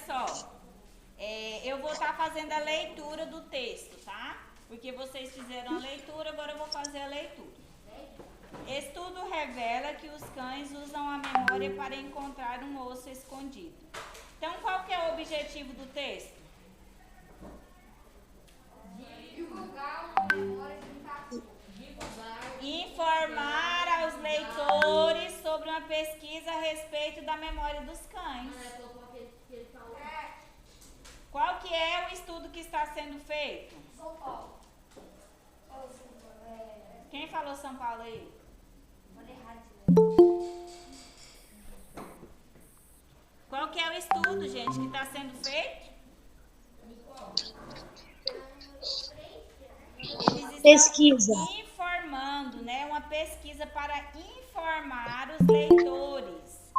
só. Eu vou estar fazendo a leitura do texto, tá? Porque vocês fizeram a leitura, agora eu vou fazer a leitura. Estudo revela que os cães usam a memória para encontrar um osso escondido. Então, qual que é o objetivo do texto? Divulgar uma memória de um cachorro. Informar aos leitores sobre uma pesquisa a respeito da memória dos cães. Qual que é o estudo que está sendo feito? São Paulo. Quem falou São Paulo aí? Qual que é o estudo, gente, que está sendo feito? Eles estão Pesquisa. informando, né? Uma pesquisa para informar os leitores.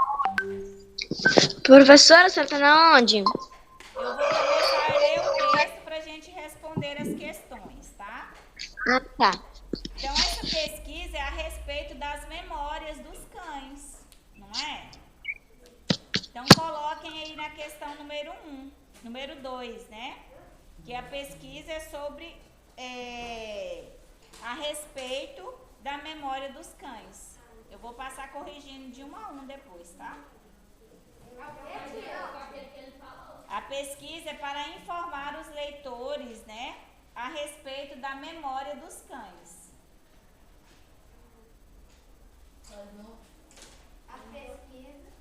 Professora, você tá na onde? Eu vou começar a ler o texto para a gente responder as questões, tá? Ah, tá. Então, essa pesquisa é a respeito das memórias dos cães, não é? Então, coloquem aí na questão número 1, número 2, né? Que a pesquisa é sobre, a respeito da memória dos cães. Eu vou passar corrigindo de 1 a 1 depois, tá? A pesquisa é para informar os leitores, né? A respeito da memória dos cães. A pesquisa.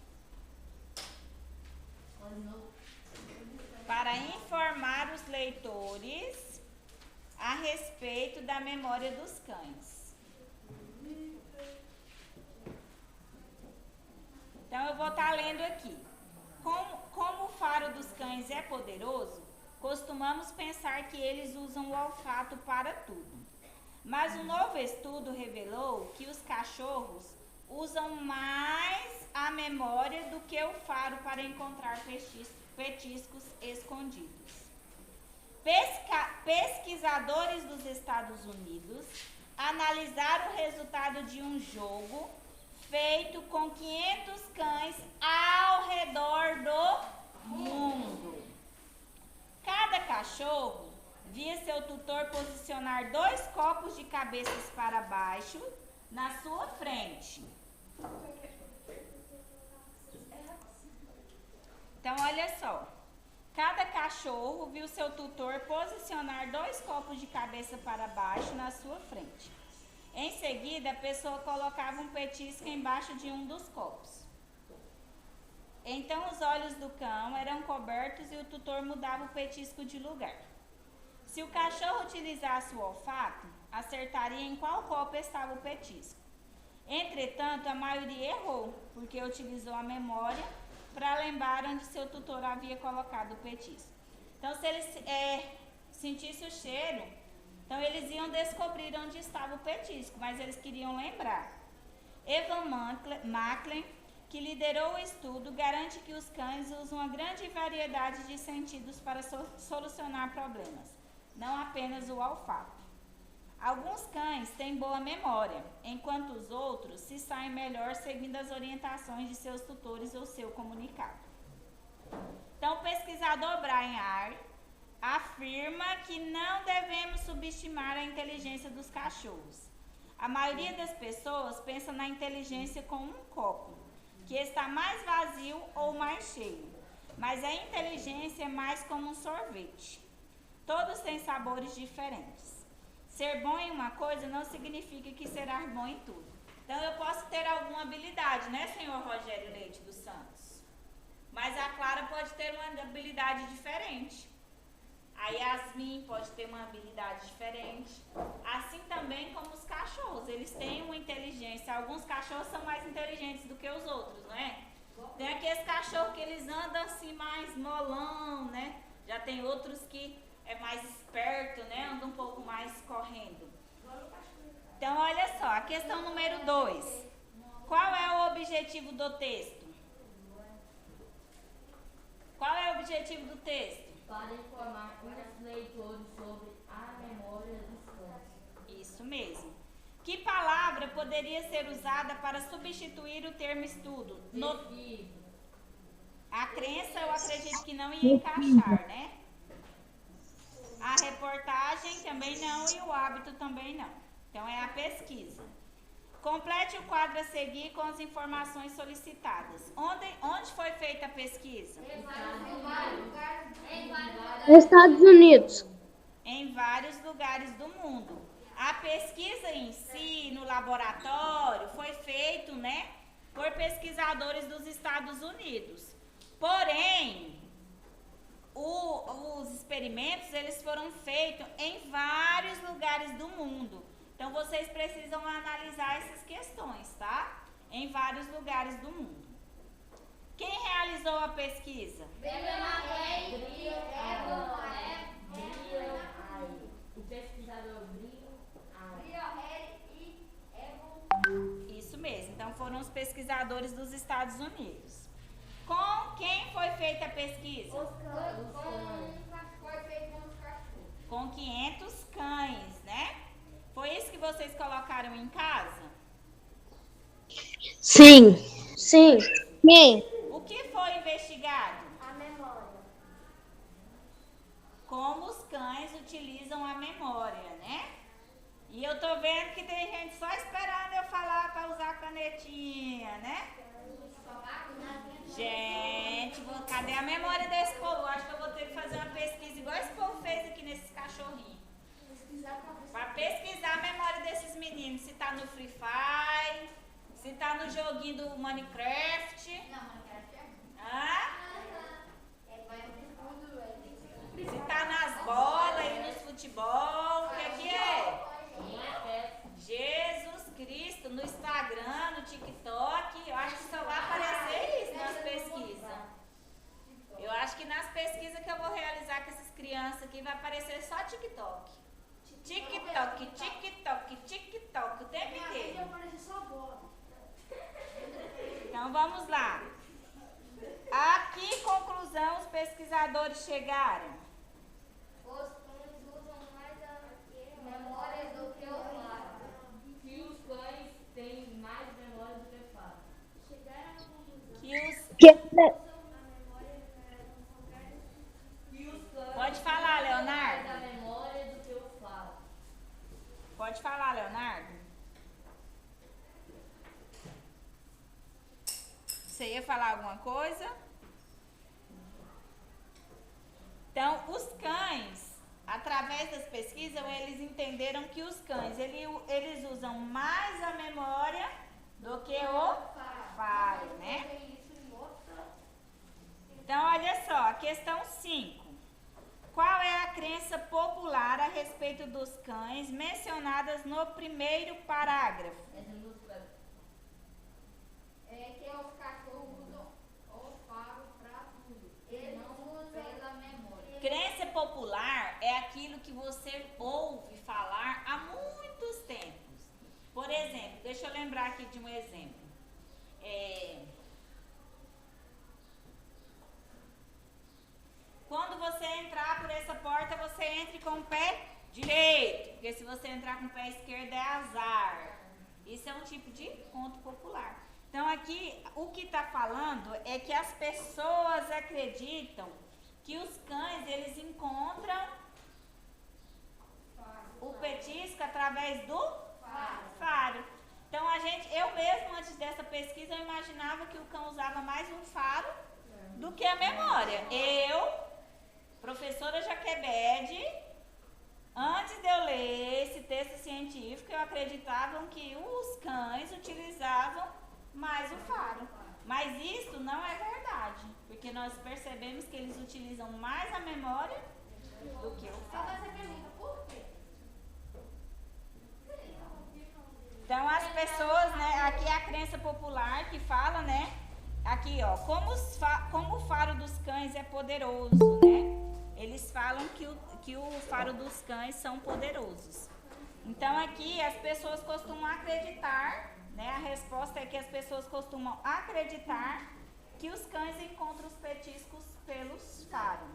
Para informar os leitores a respeito da memória dos cães. Então, eu vou estar lendo aqui. Como o faro dos cães é poderoso, costumamos pensar que eles usam o olfato para tudo. Mas um novo estudo revelou que os cachorros usam mais a memória do que o faro para encontrar petiscos escondidos. Pesquisadores dos Estados Unidos analisaram o resultado de um jogo feito com 500 cães ao redor do mundo. Cada cachorro via seu tutor posicionar 2 copos de cabeças para baixo na sua frente. Então, olha só. Cada cachorro viu seu tutor posicionar 2 copos de cabeça para baixo na sua frente. Em seguida, a pessoa colocava um petisco embaixo de um dos copos. Então, os olhos do cão eram cobertos e o tutor mudava o petisco de lugar. Se o cachorro utilizasse o olfato, acertaria em qual copo estava o petisco. Entretanto, a maioria errou, porque utilizou a memória para lembrar onde seu tutor havia colocado o petisco. Então, se eles sentissem o cheiro, então eles iam descobrir onde estava o petisco, mas eles queriam lembrar. Evan Macklin, que liderou o estudo, garante que os cães usam uma grande variedade de sentidos para solucionar problemas, não apenas o olfato. Alguns cães têm boa memória, enquanto os outros se saem melhor seguindo as orientações de seus tutores ou seu comunicado. Então, o pesquisador Brian Arr afirma que não devemos subestimar a inteligência dos cachorros. A maioria das pessoas pensa na inteligência com um copo, que está mais vazio ou mais cheio, mas a inteligência é mais como um sorvete. Todos têm sabores diferentes. Ser bom em uma coisa não significa que será bom em tudo. Então, eu posso ter alguma habilidade, né, senhor Rogério Leite dos Santos? Mas a Clara pode ter uma habilidade diferente. A Yasmin pode ter uma habilidade diferente. Assim também como os cachorros, eles têm uma inteligência. Alguns cachorros são mais inteligentes do que os outros, não é? Tem aqueles cachorros que eles andam assim mais molão, né? Já tem outros que é mais esperto, né? Anda um pouco mais correndo. Então, olha só, a questão número 2. Qual é o objetivo do texto? Qual é o objetivo do texto? Para informar os leitores sobre a memória dos cães. Isso mesmo. Que palavra poderia ser usada para substituir o termo estudo? A crença eu acredito que não ia encaixar, né? A reportagem também não e o hábito também não. Então é a pesquisa. Complete o quadro a seguir com as informações solicitadas. Onde foi feita a pesquisa? Estados Unidos. Em vários lugares do mundo. A pesquisa em si, no laboratório, foi feito, né, por pesquisadores dos Estados Unidos. Porém, os experimentos, eles foram feitos em vários lugares do mundo. Então, vocês precisam analisar essas questões, tá? Em vários lugares do mundo. Quem realizou a pesquisa? O pesquisador Isso mesmo. Então, foram os pesquisadores dos Estados Unidos. Com quem foi feita a pesquisa? Foi feito com os cachorros. Com 500 cães, né? Foi isso que vocês colocaram em casa? Sim. Sim. Sim. O que foi investigado? A memória. Como os cães utilizam a memória, né? E eu tô vendo que tem gente só esperando eu falar para usar canetinha, né? Gente, cadê a memória desse povo? Acho que eu vou ter que fazer uma pesquisa igual esse povo fez aqui nesses cachorrinhos. Para pesquisar a memória desses meninos. Se tá no Free Fire, se tá no joguinho do Minecraft. Não, Minecraft é muito. Se tá nas bolas e nos futebol, o que é? Jesus Cristo, no Instagram, no TikTok, eu acho que só vai aparecer isso nas pesquisas. Eu acho que nas pesquisas que eu vou realizar com essas crianças aqui vai aparecer só TikTok. TikTok, TikTok, TikTok, o tempo inteiro. Então vamos lá. A que conclusão os pesquisadores chegaram? Os cães usam mais a memória do que o fato. que os cães têm mais memória do que fato. Chegaram à conclusão Que os... Que- Que os cães Pode falar, têm Leonardo. mais a memória do que o fato. Pode falar, Leonardo. Você ia falar alguma coisa? Então, os cães, através das pesquisas, eles entenderam que os cães, eles usam mais a memória do que o faro, né? Então, olha só, a questão 5. Qual é a crença popular a respeito dos cães mencionadas no primeiro parágrafo? Essa música é que os cachorros usam o faro para tudo. Eles usam pela memória. Crença popular é aquilo que você ouve falar há muitos tempos. Por exemplo, deixa eu lembrar aqui de um exemplo. Quando você entrar por essa porta, você entre com o pé direito. Porque se você entrar com o pé esquerdo é azar. Isso é um tipo de conto popular. Então aqui, o que está falando é que as pessoas acreditam que os cães, eles encontram o petisco através do faro. Então eu mesmo, antes dessa pesquisa, eu imaginava que o cão usava mais um faro do que a memória. Professora Jaquebede, antes de eu ler esse texto científico, eu acreditava que os cães utilizavam mais o faro. Mas isso não é verdade, porque nós percebemos que eles utilizam mais a memória do que o faro. Agora você pergunta por quê? Então as pessoas, né, aqui é a crença popular que fala, né, aqui ó, como o faro dos cães é poderoso, né? Eles falam que o faro dos cães são poderosos. Então aqui as pessoas costumam acreditar, né, a resposta é que as pessoas costumam acreditar que os cães encontram os petiscos pelos faros.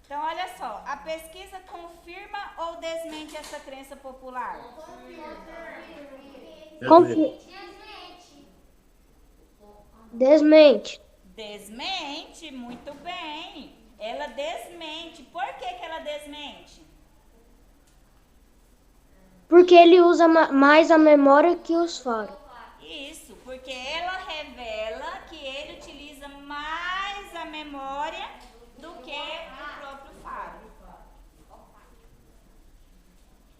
Então olha só, a pesquisa confirma ou desmente essa crença popular? Desmente. Desmente, muito bem. Ela desmente. Por que ela desmente? Porque ele usa mais a memória que os faros. Isso, porque ela revela que ele utiliza mais a memória do que o próprio faro.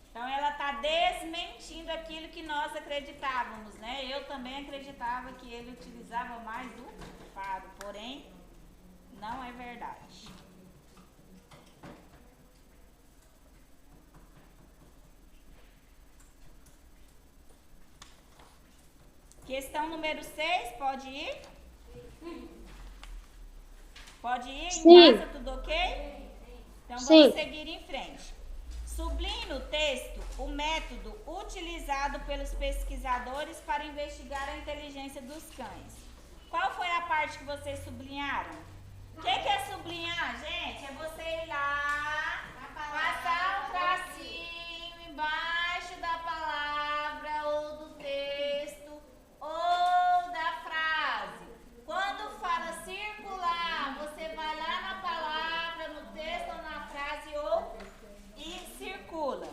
Então ela está desmentindo aquilo que nós acreditávamos, né? Eu também acreditava que ele utilizava mais do faro, porém não é verdade. Questão número 6, pode ir? Pode ir? Sim. Em casa, tudo ok? Então Sim. vamos seguir em frente. Sublinhe no texto o método utilizado pelos pesquisadores para investigar a inteligência dos cães. Qual foi a parte que vocês sublinharam? O que é sublinhar, gente? É você ir lá, passar um tracinho embaixo da palavra ou do texto ou da frase. Quando fala circular, você vai lá na palavra, no texto ou na frase ou e circula.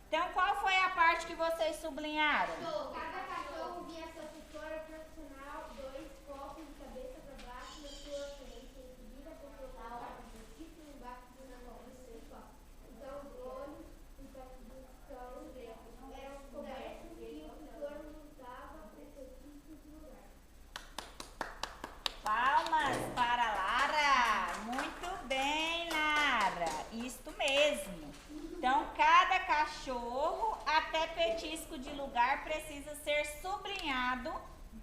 Então, qual foi a parte que vocês sublinharam? Cada cachorro via sua tutora profissional, 2 copos de cabeça para baixo na sua frente, seguida por seu lado, tipo embaixo do negócio. Então, os olhos dos cães eram cobertos e o tutor montava precisamente no lugar. Palmas para Lara. Muito bem, Lara. Isto mesmo. Então, cada cachorro, até petisco de lugar, precisa ser sublinhado,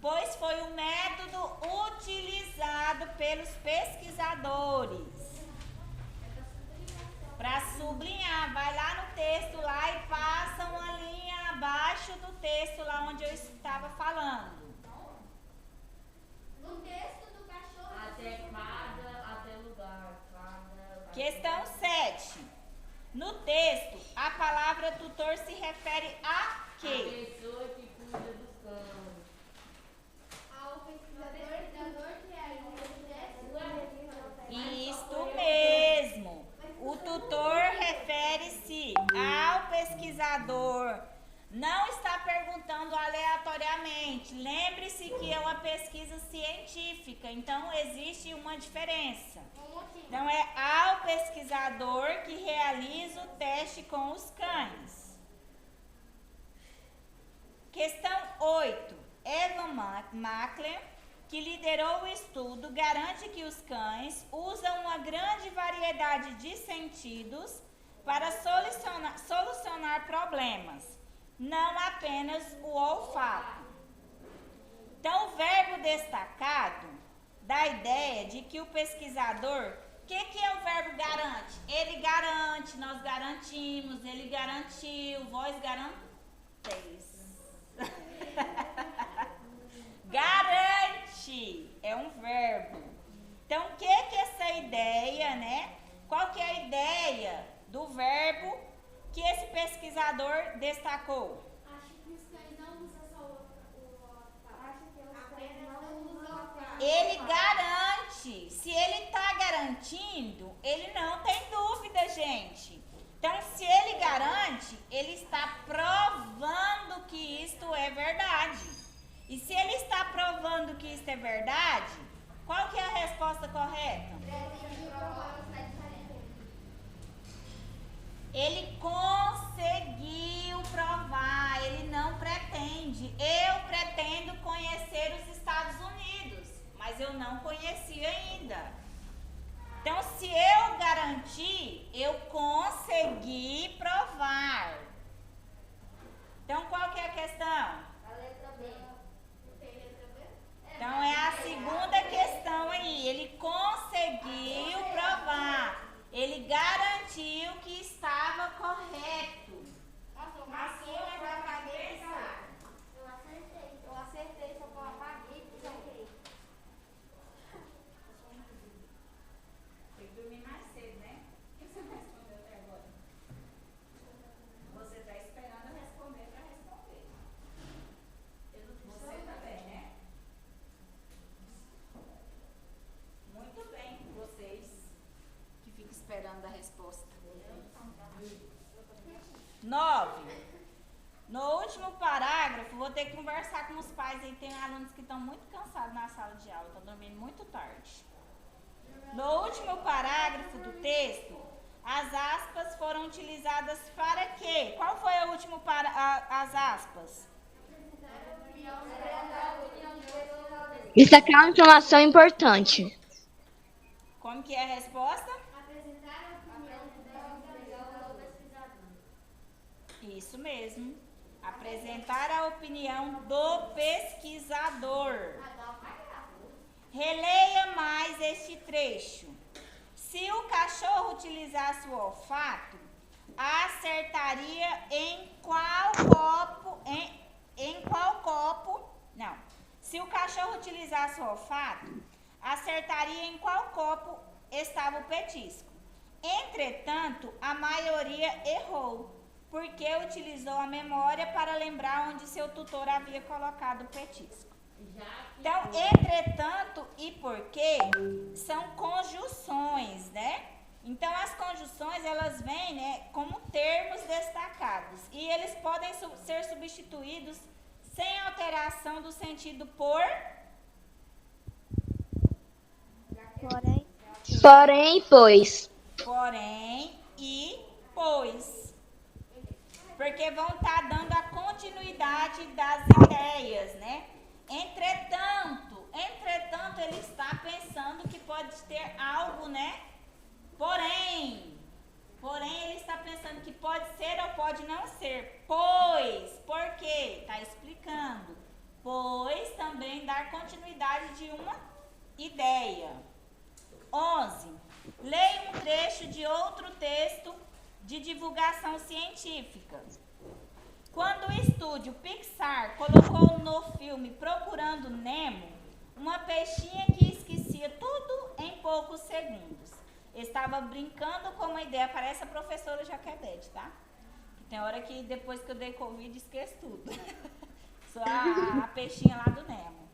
pois foi o método utilizado pelos pesquisadores. Para sublinhar, vai lá no texto lá e passa uma linha abaixo do texto lá onde eu estava falando. No texto do cachorro. Até lugar. Questão 7. No texto, a palavra tutor se refere a quê? Pessoa que cuida dos cães. Ao pesquisador que realiza Isto mesmo. O tutor refere-se ao pesquisador. Não está perguntando aleatoriamente. Lembre-se que é uma pesquisa científica, então existe uma diferença. Então é ao pesquisador que realiza o teste com os cães. Questão 8. Evan Mackler, que liderou o estudo, garante que os cães usam uma grande variedade de sentidos para solucionar problemas, não apenas o olfato. Então, o verbo destacado dá a ideia de que o pesquisador, o que é o verbo garante? Ele garante, nós garantimos, ele garantiu, vós garanteis. Garante é um verbo. Então, o que é essa ideia, né? Qual que é a ideia do verbo que esse pesquisador destacou? Acho que os cães não usam só o Ele garante. Se ele está garantindo, ele não tem dúvida, gente. Então, se ele garante, ele está provando que isto é verdade. E se ele está provando que isto é verdade, qual que é a resposta correta? Ele conseguiu provar, ele não pretende. Eu pretendo conhecer os Estados Unidos, mas eu não conheci ainda. Então, se eu garantir, eu consegui provar. Então, qual que é a questão? A letra B. Tem letra B? Então, é a segunda questão aí. Ele conseguiu provar. Ele garantiu que estava correto. Nossa, o Assim é da cabeça. Eu acertei, só que eu apaguei e joguei. Tem que dormir mais cedo, né? O que você não respondeu até agora? Você está esperando eu responder para responder. vou ter que conversar com os pais aí. Tem alunos que estão muito cansados na sala de aula, estão dormindo muito tarde. No último parágrafo do texto, as aspas foram utilizadas para quê? Qual foi o último as aspas? Isso aqui é uma informação importante. Como que é a resposta? Apresentar a opinião do pesquisador. Isso mesmo. Apresentar a opinião do pesquisador. Releia mais este trecho. Se o cachorro utilizasse o olfato, acertaria em qual copo? Em qual copo? Não. Se o cachorro utilizasse o olfato, acertaria em qual copo estava o petisco. Entretanto, a maioria errou, porque utilizou a memória para lembrar onde seu tutor havia colocado o petisco. Então, entretanto e porque são conjunções, né? Então, as conjunções, elas vêm, né, como termos destacados. E eles podem ser substituídos sem alteração do sentido por... Porém, pois. Porém e pois. Porque vão estar dando a continuidade das ideias, né? Entretanto, ele está pensando que pode ter algo, né? Porém, ele está pensando que pode ser ou pode não ser. Pois, por quê? Está explicando. Pois também dar continuidade de uma ideia. 11. Leia um trecho de outro texto de divulgação científica. Quando o estúdio Pixar colocou no filme Procurando Nemo, uma peixinha que esquecia tudo em poucos segundos. Estava brincando com uma ideia, parece a professora Jaquedete, tá? Tem hora que depois que eu dei Covid esqueço tudo. Sou a peixinha lá do Nemo.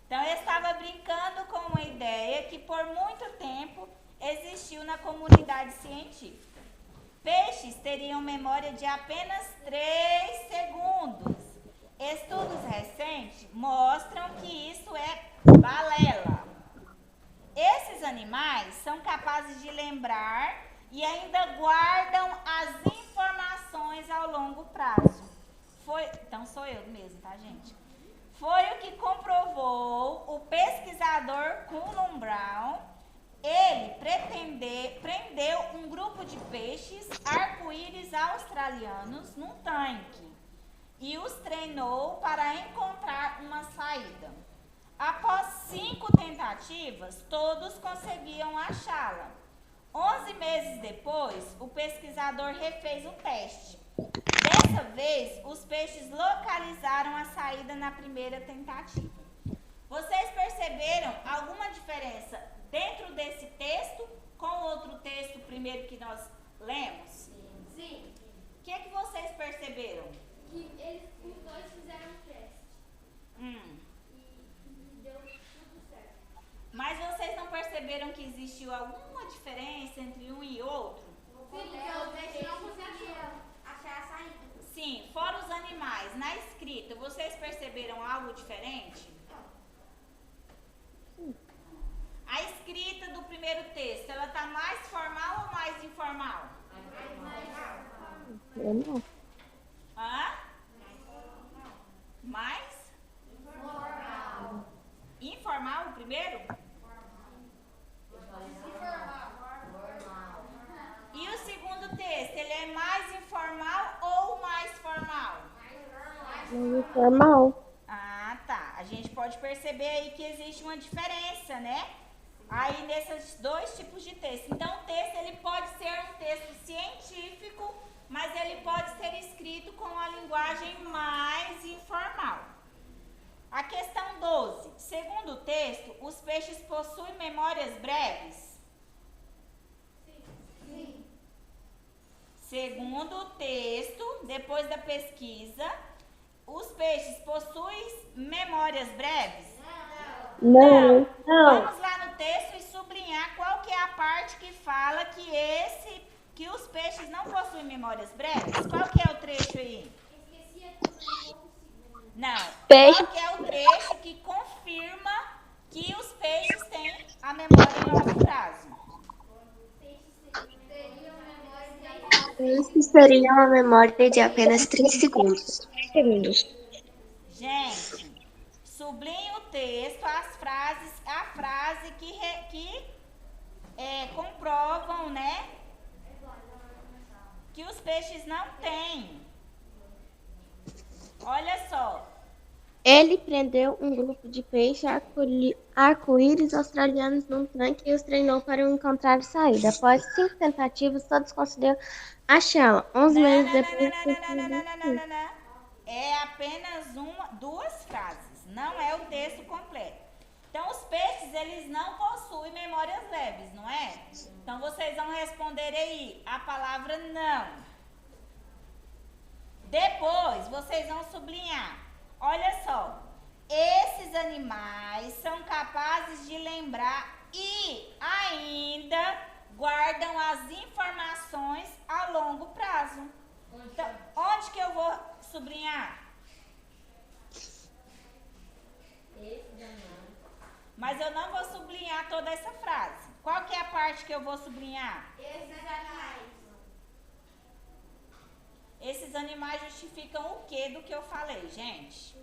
Então, eu estava brincando com uma ideia que por muito tempo existiu na comunidade científica. Peixes teriam memória de apenas 3 segundos. Estudos recentes mostram que isso é balela. Esses animais são capazes de lembrar e ainda guardam as informações ao longo prazo. Então sou eu mesmo, tá, gente? Foi o que comprovou o pesquisador Cullen Brown. Ele prendeu um grupo de peixes arco-íris australianos num tanque e os treinou para encontrar uma saída. Após 5 tentativas, todos conseguiam achá-la. 11 meses depois, o pesquisador refez o teste. Dessa vez, os peixes localizaram a saída na primeira tentativa. Vocês perceberam alguma diferença dentro desse texto com o outro texto primeiro que nós lemos? Sim. O que é que vocês perceberam? Que os dois fizeram um teste. E deu tudo certo. Mas vocês não perceberam que existiu alguma diferença entre um e outro? Sim, porque o peixe não conseguia achar a saída. Sim, fora os animais. Na escrita, vocês perceberam algo diferente? A escrita do primeiro texto, ela está mais formal ou mais informal? Não. Hã? Mais? Informal. Informal o primeiro? E o segundo texto, ele é mais informal ou mais formal? Normal. Ah, tá. A gente pode perceber aí que existe uma diferença, né? Aí nesses 2 tipos de texto. Então o texto ele pode ser um texto científico, mas ele pode ser escrito com a linguagem mais informal. A questão 12. Segundo o texto, os peixes possuem memórias breves? Sim. Segundo o texto, depois da pesquisa, os peixes possuem memórias breves? Não. Vamos lá no texto e sublinhar qual que é a parte que fala que os peixes não possuem memórias breves. Qual que é o trecho aí? Esquecia tudo em poucos segundos. Não. Peixe. Qual que é o trecho que confirma que os peixes têm a memória em longo prazo? Esse seria uma memória de apenas 3 segundos. Gente, sublinhe o texto, a frase que comprovam, né, que os peixes não têm. Olha só. Ele prendeu um grupo de peixes arco-íris australianos num tanque e os treinou para encontrar saída. Após 5 tentativas, todos conseguiram achá-la. 11 meses depois... Não. É apenas duas frases, não é o texto completo. Então, os peixes, eles não possuem memórias leves, não é? Então, vocês vão responder aí a palavra não. Depois, vocês vão sublinhar. Olha só, esses animais são capazes de lembrar e ainda guardam as informações a longo prazo. Então, onde que eu vou sublinhar? Mas eu não vou sublinhar toda essa frase. Qual que é a parte que eu vou sublinhar? Esses animais justificam o que do que eu falei, gente?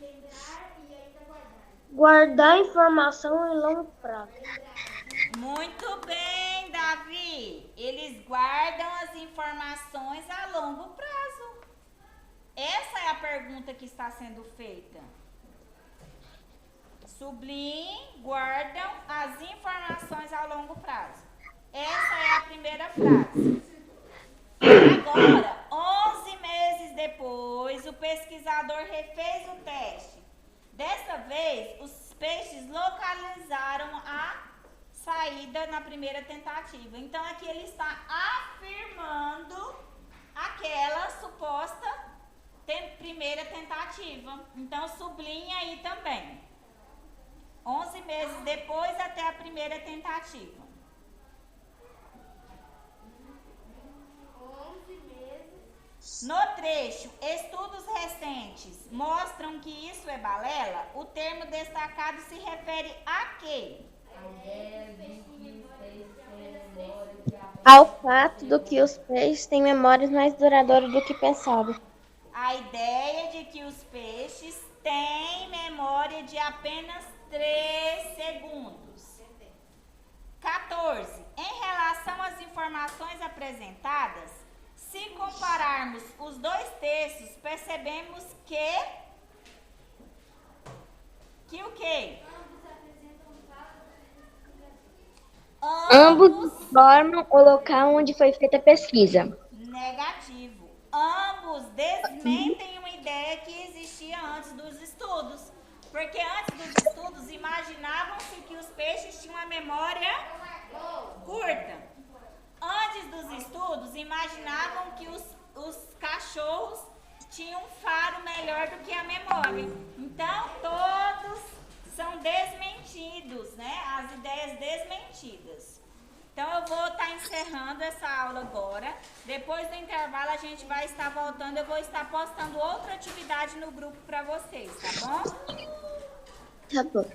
Lembrar e ainda guardar. Guardar informação em longo prazo. Muito bem, Davi. Eles guardam as informações a longo prazo. Essa é a pergunta que está sendo feita. Sublinhe, guardam as informações a longo prazo. Essa é a primeira frase. Agora, 11 meses depois, o pesquisador refez o teste. Dessa vez, os peixes localizaram a saída na primeira tentativa. Então, aqui ele está afirmando aquela suposta primeira tentativa. Então, sublinha aí também. 11 meses depois até a primeira tentativa. 11 meses. No trecho, estudos recentes mostram que isso é balela. O termo destacado se refere a quê? Ao fato do que os peixes têm memórias mais duradouras do que pensava. A ideia de que os peixes têm memória de apenas 3 segundos. 14. Em relação às informações apresentadas, se compararmos os dois textos, percebemos que o quê? Ambos informam o local onde foi feita a pesquisa. Negativo. Ambos desmentem uma ideia que existia antes dos estudos. Porque antes dos estudos, imaginavam-se que os peixes tinham uma memória curta. Antes dos estudos, imaginavam que os cachorros tinham um faro melhor do que a memória. Então, todos são desmentidos, né? As ideias desmentidas. Então, eu vou estar encerrando essa aula agora. Depois do intervalo, a gente vai estar voltando. Eu vou estar postando outra atividade no grupo para vocês, tá bom? Tá bom.